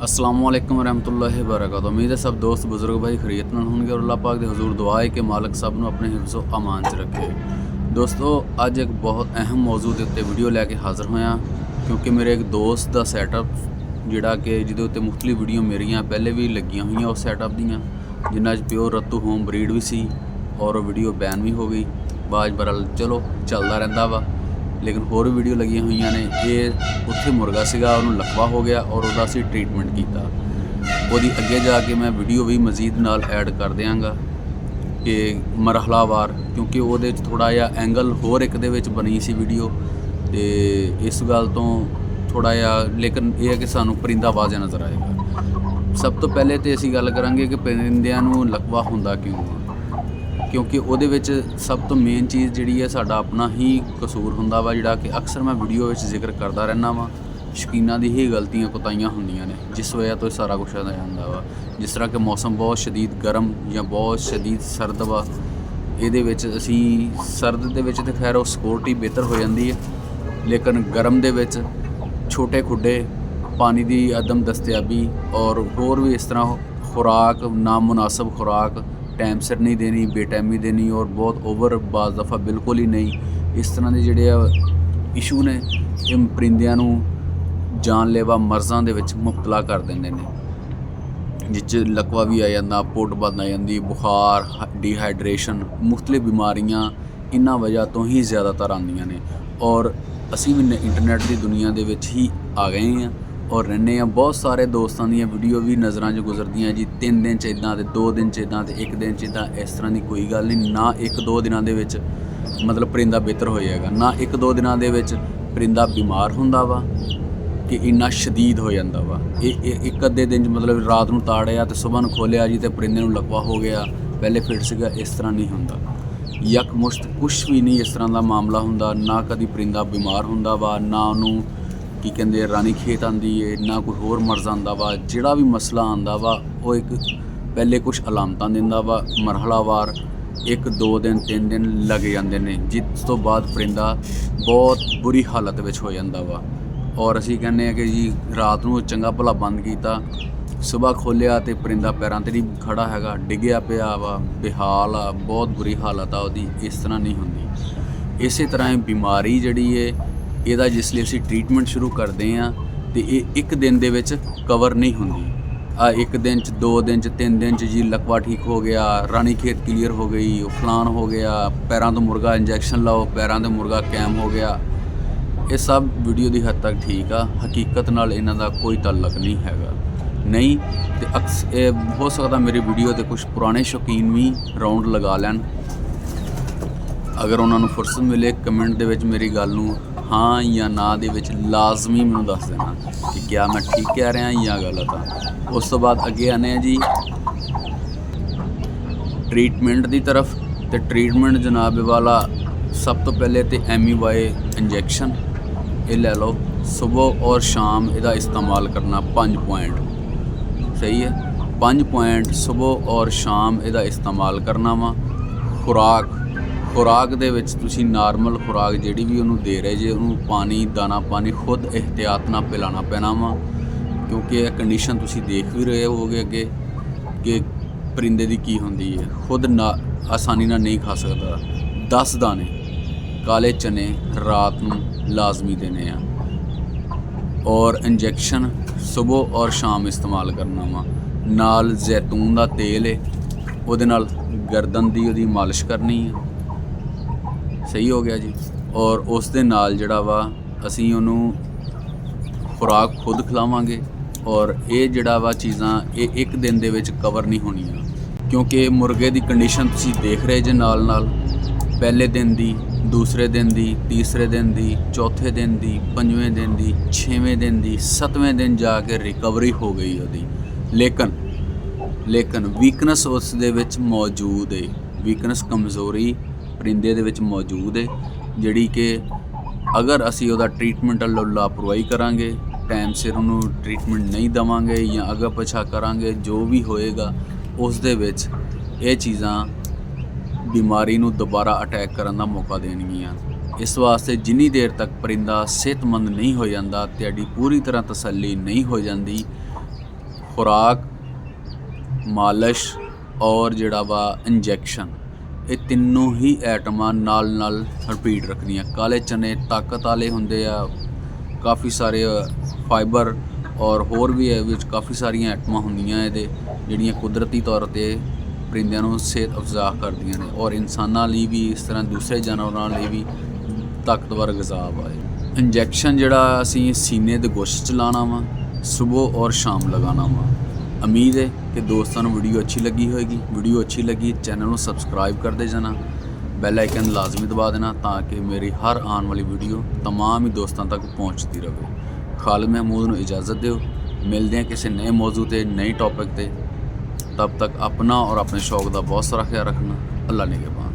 अस्सलामुअलैकुम रहमतुल्लाहि व बरकातहू। उम्मीद है सब दोस्त बुजुर्ग भाई खरीत नाल होणगे और अल्लाह पाक दे हजूर दुआ है कि मालक सब नूं अपने हिफ्ज़ो अमान च रखे। दोस्तों अज एक बहुत अहम मौजू के उत्ते वीडियो लैके हाज़र होया क्योंकि मेरे एक दोस्त का सैटअप जिहड़ा कि जिहदे उत्ते मुख्तलिफ वीडियो मेरियां पहले भी लगियां हुई उस सैटअप दियां जिन्हां च प्योर रत्तू होम ब्रीड भी सी और वीडियो बैन भी हो गई। बाज बरल चलो चलता रहिंदा वा, लेकिन होर वीडियो लगियां हुई ने। ये उत्थे मुर्गा सीगा, उन्होंने लकवा हो गया और उहदा असीं ट्रीटमेंट किया। ਉਹਦੀ ਅੱਗੇ ਜਾ ਕੇ ਮੈਂ ਵੀਡੀਓ ਵੀ ਮਜ਼ੀਦ ਨਾਲ ਐਡ ਕਰ ਦਿਆਂਗਾ ਕਿ ਮਰਹਲਾਵਾਰ, ਕਿਉਂਕਿ ਉਹਦੇ 'ਚ ਥੋੜ੍ਹਾ ਜਿਹਾ ਐਂਗਲ ਹੋਰ ਇੱਕ ਦੇ ਵਿੱਚ ਬਣੀ ਸੀ ਵੀਡੀਓ, ਅਤੇ ਇਸ ਗੱਲ ਤੋਂ ਥੋੜ੍ਹਾ ਜਿਹਾ ਲੇਕਿਨ ਇਹ ਹੈ ਕਿ ਸਾਨੂੰ ਪਰਿੰਦਾ ਵਾਜ਼ਿਆ ਨਜ਼ਰ ਆਏਗਾ। ਸਭ ਤੋਂ ਪਹਿਲੇ ਤਾਂ ਅਸੀਂ ਗੱਲ ਕਰਾਂਗੇ ਕਿ ਪਰਿੰਦਿਆਂ ਨੂੰ ਲਕਵਾ ਹੁੰਦਾ ਕਿਉਂ ਆ, ਕਿਉਂਕਿ ਉਹਦੇ ਵਿੱਚ ਸਭ ਤੋਂ ਮੇਨ ਚੀਜ਼ ਜਿਹੜੀ ਹੈ ਸਾਡਾ ਆਪਣਾ ਹੀ ਕਸੂਰ ਹੁੰਦਾ ਵਾ, ਜਿਹੜਾ ਕਿ ਅਕਸਰ ਮੈਂ ਵੀਡੀਓ ਵਿੱਚ ਜ਼ਿਕਰ ਕਰਦਾ ਰਹਿੰਦਾ ਵਾਂ। ਸ਼ੌਕੀਨਾਂ ਦੀ ਹੀ ਗਲਤੀਆਂ ਕੋਤਾਹੀਆਂ ਹੁੰਦੀਆਂ ਨੇ ਜਿਸ ਵਜ੍ਹਾ ਤੋਂ ਸਾਰਾ ਕੁਛ ਆ ਜਾਂਦਾ ਵਾ। ਜਿਸ ਤਰ੍ਹਾਂ ਕਿ ਮੌਸਮ ਬਹੁਤ ਸ਼ਦੀਦ ਗਰਮ ਜਾਂ ਬਹੁਤ ਸ਼ਦੀਦ ਸਰਦ ਵਾ, ਇਹਦੇ ਵਿੱਚ ਅਸੀਂ ਸਰਦ ਦੇ ਵਿੱਚ ਤਾਂ ਖੈਰ ਉਹ ਸਿਕਿਉਰਟੀ ਬਿਹਤਰ ਹੋ ਜਾਂਦੀ ਹੈ, ਲੇਕਿਨ ਗਰਮ ਦੇ ਵਿੱਚ ਛੋਟੇ ਖੁੱਡੇ, ਪਾਣੀ ਦੀ ਅਦਮ ਦਸਤਿਆਬੀ ਔਰ ਹੋਰ ਵੀ ਇਸ ਤਰ੍ਹਾਂ ਖੁਰਾਕ ਨਾਮੁਨਾਸਬ ਖੁਰਾਕ ਟਾਈਮ ਸਿਰ ਨਹੀਂ ਦੇਣੀ, ਬੇਟਾਈਮੀ ਦੇਣੀ ਔਰ ਬਹੁਤ ਓਵਰ ਬਾਜ਼ ਦਫਾ ਬਿਲਕੁਲ ਹੀ ਨਹੀਂ, ਇਸ ਤਰ੍ਹਾਂ ਦੇ ਜਿਹੜੇ ਆ ਇਸ਼ੂ ਨੇ ਇਹ ਪਰਿੰਦਿਆਂ ਨੂੰ ਜਾਨਲੇਵਾ ਮਰਜ਼ਾਂ ਦੇ ਵਿੱਚ ਮੁਬਤਲਾ ਕਰ ਦਿੰਦੇ ਨੇ, ਜਿਸ 'ਚ ਲਕਵਾ ਵੀ ਆ ਜਾਂਦਾ, ਪੁੱਟ ਬੰਦ ਆ ਜਾਂਦੀ, ਬੁਖਾਰ, ਡੀਹਾਈਡਰੇਸ਼ਨ, ਮੁਖਤਲਿਫ ਬਿਮਾਰੀਆਂ ਇਹਨਾਂ ਵਜ੍ਹਾ ਤੋਂ ਹੀ ਜ਼ਿਆਦਾਤਰ ਆਉਂਦੀਆਂ ਨੇ। ਔਰ ਅਸੀਂ ਵੀ ਇੰਟਰਨੈੱਟ ਦੀ ਦੁਨੀਆ ਦੇ ਵਿੱਚ ਹੀ ਆ ਗਏ ਹਾਂ ਔਰ ਰਹਿੰਦੇ ਹਾਂ। ਬਹੁਤ ਸਾਰੇ ਦੋਸਤਾਂ ਦੀਆਂ ਵੀਡੀਓ ਵੀ ਨਜ਼ਰਾਂ 'ਚ ਗੁਜ਼ਰਦੀਆਂ ਜੀ, 3 ਦਿਨ 'ਚ ਇੱਦਾਂ ਅਤੇ 2 ਦਿਨ 'ਚ ਇੱਦਾਂ ਅਤੇ 1 ਦਿਨ 'ਚ ਇੱਦਾਂ। ਇਸ ਤਰ੍ਹਾਂ ਦੀ ਕੋਈ ਗੱਲ ਨਹੀਂ, ਨਾ 1-2 ਦਿਨਾਂ ਦੇ ਵਿੱਚ ਮਤਲਬ ਪਰਿੰਦਾ ਬਿਹਤਰ ਹੋ ਜਾਏਗਾ, ਨਾ 1-2 ਦਿਨਾਂ ਦੇ ਵਿੱਚ ਪਰਿੰਦਾ ਬਿਮਾਰ ਹੁੰਦਾ ਵਾ ਕਿ ਇੰਨਾ ਸ਼ਦੀਦ ਹੋ ਜਾਂਦਾ ਵਾ। ਇਹ ਇੱਕ ਅੱਧੇ ਦਿਨ 'ਚ ਮਤਲਬ ਰਾਤ ਨੂੰ ਤਾੜਿਆ ਅਤੇ ਸੁਬਾਹ ਨੂੰ ਖੋਲ੍ਹਿਆ ਜੀ ਅਤੇ ਪਰਿੰਦੇ ਨੂੰ ਲਕਵਾ ਹੋ ਗਿਆ, ਪਹਿਲੇ ਫਿੱਟ ਸੀਗਾ, ਇਸ ਤਰ੍ਹਾਂ ਨਹੀਂ ਹੁੰਦਾ। ਯਕਮੁਸ਼ਤ ਕੁਛ ਵੀ ਨਹੀਂ ਇਸ ਤਰ੍ਹਾਂ ਦਾ ਮਾਮਲਾ ਹੁੰਦਾ, ਨਾ ਕਦੀ ਪਰਿੰਦਾ ਬਿਮਾਰ ਹੁੰਦਾ ਵਾ, ਨਾ ਉਹਨੂੰ ਕੀ ਕਹਿੰਦੇ ਰਾਣੀ ਖੇਤ ਆਉਂਦੀ ਹੈ, ਨਾ ਕੋਈ ਹੋਰ ਮਰਜ਼ ਆਉਂਦਾ ਵਾ। ਜਿਹੜਾ ਵੀ ਮਸਲਾ ਆਉਂਦਾ ਵਾ ਉਹ ਇੱਕ ਪਹਿਲੇ ਕੁਛ ਅਲਾਮਤਾਂ ਦਿੰਦਾ ਵਾ, ਮਰਹਲਾਵਾਰ 1-2 ਦਿਨ 3 ਦਿਨ ਲੱਗ ਜਾਂਦੇ ਨੇ, ਜਿਸ ਤੋਂ ਬਾਅਦ ਪਰਿੰਦਾ ਬਹੁਤ ਬੁਰੀ ਹਾਲਤ ਵਿੱਚ ਹੋ ਜਾਂਦਾ ਵਾ। ਔਰ ਅਸੀਂ ਕਹਿੰਦੇ ਹਾਂ ਕਿ ਜੀ ਰਾਤ ਨੂੰ ਚੰਗਾ ਭਲਾ ਬੰਦ ਕੀਤਾ, ਸੁਬਾਹ ਖੋਲ੍ਹਿਆ ਅਤੇ ਪਰਿੰਦਾ ਪੈਰਾਂ 'ਤੇ ਨਹੀਂ ਖੜ੍ਹਾ ਹੈਗਾ, ਡਿੱਗਿਆ ਪਿਆ ਵਾ, ਬੇਹਾਲ ਆ, ਬਹੁਤ ਬੁਰੀ ਹਾਲਤ ਆ ਉਹਦੀ। ਇਸ ਤਰ੍ਹਾਂ ਨਹੀਂ ਹੁੰਦੀ। ਇਸੇ ਤਰ੍ਹਾਂ ਇਹ ਬਿਮਾਰੀ ਜਿਹੜੀ ਹੈ ਇਹਦਾ ਜਿਸ ਲਈ ਅਸੀਂ ਟਰੀਟਮੈਂਟ ਸ਼ੁਰੂ ਕਰਦੇ ਹਾਂ ਅਤੇ ਇਹ ਇੱਕ ਦਿਨ ਦੇ ਵਿੱਚ ਕਵਰ ਨਹੀਂ ਹੁੰਦੀ। ਆ 1 ਦਿਨ 'ਚ 2 ਦਿਨ 'ਚ 3 ਦਿਨ 'ਚ ਜੀ ਲਕਵਾ ਠੀਕ ਹੋ ਗਿਆ, ਰਾਣੀ ਖੇਤ ਕਲੀਅਰ ਹੋ ਗਈ, ਉਹ ਫਲਾਨ ਹੋ ਗਿਆ, ਪੈਰਾਂ ਤੋਂ ਮੁਰਗਾ ਇੰਜੈਕਸ਼ਨ ਲਾਓ, ਪੈਰਾਂ 'ਤੇ ਮੁਰਗਾ ਕੈਮ ਹੋ ਗਿਆ। ਇਹ ਸਭ ਵੀਡੀਓ ਦੀ ਹੱਦ ਤੱਕ ਠੀਕ ਆ, ਹਕੀਕਤ ਨਾਲ ਇਹਨਾਂ ਦਾ ਕੋਈ ਤਾਲੁਕ ਨਹੀਂ ਹੈਗਾ। ਨਹੀਂ ਤੇ ਇਹ ਹੋ ਸਕਦਾ ਮੇਰੀ ਵੀਡੀਓ 'ਤੇ ਕੁਛ ਪੁਰਾਣੇ ਸ਼ੌਕੀਨ ਵੀ ਰਾਊਂਡ ਲਗਾ ਲੈਣ। ਅਗਰ ਉਹਨਾਂ ਨੂੰ ਫੁਰਸਤ ਮਿਲੇ ਕਮੈਂਟ ਦੇ ਵਿੱਚ ਮੇਰੀ ਗੱਲ ਨੂੰ ਹਾਂ ਜਾਂ ਨਾ ਦੇ ਵਿੱਚ ਲਾਜ਼ਮੀ ਮੈਨੂੰ ਦੱਸ ਦੇਣਾ ਕਿ ਕਿਆ ਮੈਂ ਠੀਕ ਕਹਿ ਰਿਹਾ ਜਾਂ ਗਲਤ ਆ। ਉਸ ਤੋਂ ਬਾਅਦ ਅੱਗੇ ਆਉਂਦੇ ਹਾਂ ਜੀ ਟਰੀਟਮੈਂਟ ਦੀ ਤਰਫ। ਅਤੇ ਟਰੀਟਮੈਂਟ ਜਨਾਬ ਵਾਲਾ ਸਭ ਤੋਂ ਪਹਿਲੇ ਤਾਂ MEY ਇੰਜੈਕਸ਼ਨ ਇਹ ਲੈ ਲਓ, ਸੁਬਹ ਔਰ ਸ਼ਾਮ ਇਹਦਾ ਇਸਤੇਮਾਲ ਕਰਨਾ 5 ਪੁਆਇੰਟ, ਸਹੀ ਹੈ 5 ਪੁਆਇੰਟ ਸੁਬਹ ਔਰ ਸ਼ਾਮ ਇਹਦਾ ਇਸਤੇਮਾਲ ਕਰਨਾ ਵਾ। ਖੁਰਾਕ ਦੇ ਵਿੱਚ ਤੁਸੀਂ ਨਾਰਮਲ ਖੁਰਾਕ ਜਿਹੜੀ ਵੀ ਉਹਨੂੰ ਦੇ ਰਹੇ ਜੇ, ਉਹਨੂੰ ਪਾਣੀ ਦਾਣਾ ਪਾਣੀ ਖੁਦ ਇਹਤਿਆਤ ਨਾਲ ਪਿਲਾਉਣਾ ਪੈਣਾ ਵਾ, ਕਿਉਂਕਿ ਇਹ ਕੰਡੀਸ਼ਨ ਤੁਸੀਂ ਦੇਖ ਵੀ ਰਹੇ ਹੋਗੇ ਅੱਗੇ ਕਿ ਪਰਿੰਦੇ ਦੀ ਕੀ ਹੁੰਦੀ ਹੈ। ਖੁਦ ਨਾ ਆਸਾਨੀ ਨਾਲ ਨਹੀਂ ਖਾ ਸਕਦਾ। 10 ਦਾਣੇ ਕਾਲੇ ਚਨੇ ਰਾਤ ਨੂੰ ਲਾਜ਼ਮੀ ਦੇਣੇ ਆ ਔਰ ਇੰਜੈਕਸ਼ਨ ਸੁਬਹ ਔਰ ਸ਼ਾਮ ਇਸਤੇਮਾਲ ਕਰਨਾ ਵਾ। ਨਾਲ ਜ਼ੈਤੂਨ ਦਾ ਤੇਲ ਹੈ, ਉਹਦੇ ਨਾਲ ਗਰਦਨ ਦੀ ਉਹਦੀ ਮਾਲਿਸ਼ ਕਰਨੀ ਹੈ, ਸਹੀ ਹੋ ਗਿਆ ਜੀ। ਔਰ ਉਸ ਦੇ ਨਾਲ ਜਿਹੜਾ ਵਾ ਅਸੀਂ ਉਹਨੂੰ ਖੁਰਾਕ ਖੁਦ ਖਿਲਾਵਾਂਗੇ ਔਰ ਇਹ ਜਿਹੜਾ ਵਾ ਚੀਜ਼ਾਂ ਇਹ 1 ਦਿਨ ਦੇ ਵਿੱਚ ਕਵਰ ਨਹੀਂ ਹੋਣੀਆਂ, ਕਿਉਂਕਿ ਮੁਰਗੇ ਦੀ ਕੰਡੀਸ਼ਨ ਤੁਸੀਂ ਦੇਖ ਰਹੇ ਜੇ ਨਾਲ ਨਾਲ ਪਹਿਲੇ ਦਿਨ ਦੀ, ਦੂਸਰੇ ਦਿਨ ਦੀ, ਤੀਸਰੇ ਦਿਨ ਦੀ, ਚੌਥੇ ਦਿਨ ਦੀ, 5ਵੇਂ ਦਿਨ ਦੀ, 6ਵੇਂ ਦਿਨ ਦੀ, 7ਵੇਂ ਦਿਨ ਜਾ ਕੇ ਰਿਕਵਰੀ ਹੋ ਗਈ ਉਹਦੀ। ਲੇਕਿਨ ਵੀਕਨੈਸ ਉਸ ਦੇ ਵਿੱਚ ਮੌਜੂਦ ਹੈ, ਵੀਕਨੈਸ ਕਮਜ਼ੋਰੀ ਪਰਿੰਦੇ ਦੇ ਵਿੱਚ ਮੌਜੂਦ ਹੈ, ਜਿਹੜੀ ਕਿ ਅਗਰ ਅਸੀਂ ਉਹਦਾ ਟਰੀਟਮੈਂਟ ਵੱਲੋਂ ਲਾਪਰਵਾਹੀ ਕਰਾਂਗੇ, ਟਾਈਮ ਸਿਰ ਉਹਨੂੰ ਟਰੀਟਮੈਂਟ ਨਹੀਂ ਦੇਵਾਂਗੇ ਜਾਂ ਅਗਾ ਪਿਛਾ ਕਰਾਂਗੇ, ਜੋ ਵੀ ਹੋਏਗਾ ਉਸ ਦੇ ਵਿੱਚ ਇਹ ਚੀਜ਼ਾਂ ਬਿਮਾਰੀ ਨੂੰ ਦੁਬਾਰਾ ਅਟੈਕ ਕਰਨ ਦਾ ਮੌਕਾ ਦੇਣਗੀਆਂ। ਇਸ ਵਾਸਤੇ ਜਿੰਨੀ ਦੇਰ ਤੱਕ ਪਰਿੰਦਾ ਸਿਹਤਮੰਦ ਨਹੀਂ ਹੋ ਜਾਂਦਾ, ਤੁਹਾਡੀ ਪੂਰੀ ਤਰ੍ਹਾਂ ਤਸੱਲੀ ਨਹੀਂ ਹੋ ਜਾਂਦੀ, ਖੁਰਾਕ, ਮਾਲਿਸ਼ ਔਰ ਜਿਹੜਾ ਵਾ ਇੰਜੈਕਸ਼ਨ, ਇਹ ਤਿੰਨੋਂ ਹੀ ਆਈਟਮਾਂ ਨਾਲ ਰਿਪੀਟ ਰੱਖਣੀਆਂ। ਕਾਲੇ ਚਨੇ ਤਾਕਤ ਵਾਲੇ ਹੁੰਦੇ ਆ, ਕਾਫੀ ਸਾਰੇ ਫਾਈਬਰ ਔਰ ਹੋਰ ਵੀ ਇਹ ਵਿੱਚ ਕਾਫੀ ਸਾਰੀਆਂ ਆਈਟਮਾਂ ਹੁੰਦੀਆਂ ਇਹਦੇ, ਜਿਹੜੀਆਂ ਕੁਦਰਤੀ ਤੌਰ 'ਤੇ ਪਰਿੰਦਿਆਂ ਨੂੰ ਸਿਹਤ ਅਫਜ਼ਾ ਕਰਦੀਆਂ ਨੇ ਔਰ ਇਨਸਾਨਾਂ ਲਈ ਵੀ, ਇਸ ਤਰ੍ਹਾਂ ਦੂਸਰੇ ਜਾਨਵਰਾਂ ਲਈ ਵੀ ਤਾਕਤਵਰ ਗ਼ਜ਼ਾ ਵਾ। ਇੰਜੈਕਸ਼ਨ ਜਿਹੜਾ ਅਸੀਂ ਸੀਨੇ ਦੇ ਗੋਸ਼ਤ 'ਚ ਲਾਣਾ ਵਾ, ਸੁਬਹ ਔਰ ਸ਼ਾਮ ਲਗਾਉਣਾ ਵਾ। ਉਮੀਦ ਹੈ ਕਿ ਦੋਸਤਾਂ ਨੂੰ ਵੀਡੀਓ ਅੱਛੀ ਲੱਗੀ ਹੋਏਗੀ। ਵੀਡੀਓ ਅੱਛੀ ਲੱਗੀ ਚੈਨਲ ਨੂੰ ਸਬਸਕ੍ਰਾਈਬ ਕਰਦੇ ਜਾਣਾ, ਬੈਲ ਆਈਕਨ ਲਾਜ਼ਮੀ ਦਬਾ ਦੇਣਾ ਤਾਂ ਕਿ ਮੇਰੀ ਹਰ ਆਉਣ ਵਾਲੀ ਵੀਡੀਓ ਤਮਾਮ ਹੀ ਦੋਸਤਾਂ ਤੱਕ ਪਹੁੰਚਦੀ ਰਹੇ। ਖਾਲਿਦ महमूद ਨੂੰ इजाज़त ਦਿਓ। ਮਿਲਦੇ हैं किसी नए मौजू ते नए टॉपिक ते। तब तक अपना और अपने शौक का बहुत सारा ख्याल रखना। अल्लाह निगहबान।